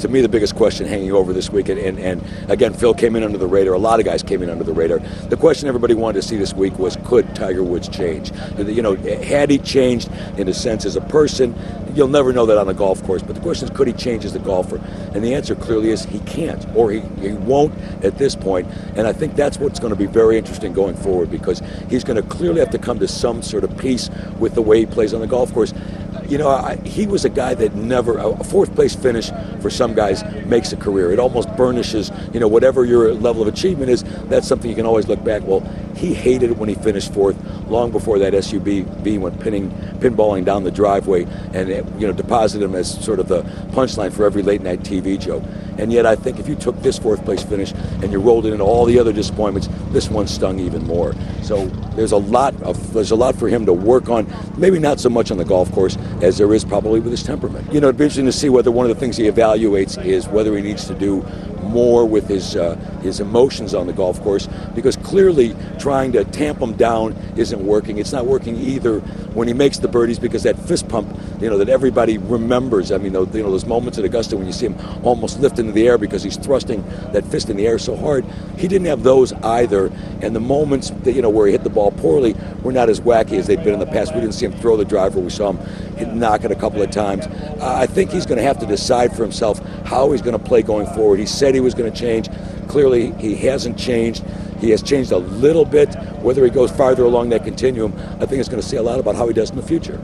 To me, the biggest question hanging over this weekend, and again, Phil came in under the radar. A lot of guys came in under the radar. The question everybody wanted to see this week was, could Tiger Woods change? You know, had he changed in a sense as a person? You'll never know that on the golf course, but the question is, could he change as a golfer? And the answer clearly is he can't, or he won't at this point. And I think that's what's going to be very interesting going forward, because he's going to clearly have to come to some sort of peace with the way he plays on the golf course. You know, he was a guy that never, a fourth place finish for some guys makes a career. It almost burnishes, you know, whatever your level of achievement is, that's something you can always look back. Well, he hated it when he finished fourth, long before that SUV went pinballing down the driveway and, you know, deposited him as sort of the punchline for every late night TV joke. And yet I think if you took this fourth place finish and you rolled it into all the other disappointments, this one stung even more. So there's a lot for him to work on, maybe not so much on the golf course as there is probably with his temperament. You know, it'd be interesting to see whether one of the things he evaluates is whether he needs to do more with his emotions on the golf course, because clearly trying to tamp him down isn't working. It's not working either when he makes the birdies, because that fist pump, you know, that everybody remembers. I mean, you know, those moments at Augusta when you see him almost lift into the air because he's thrusting that fist in the air so hard. He didn't have those either, and the moments that, you know, where he hit the ball poorly were not as wacky as they'd been in the past. We didn't see him throw the driver. We saw him knock it a couple of times. I think he's going to have to decide for himself how he's going to play going forward. He said he was going to change. Clearly, he hasn't changed. He has changed a little bit. Whether he goes farther along that continuum, I think it's going to say a lot about how he does in the future.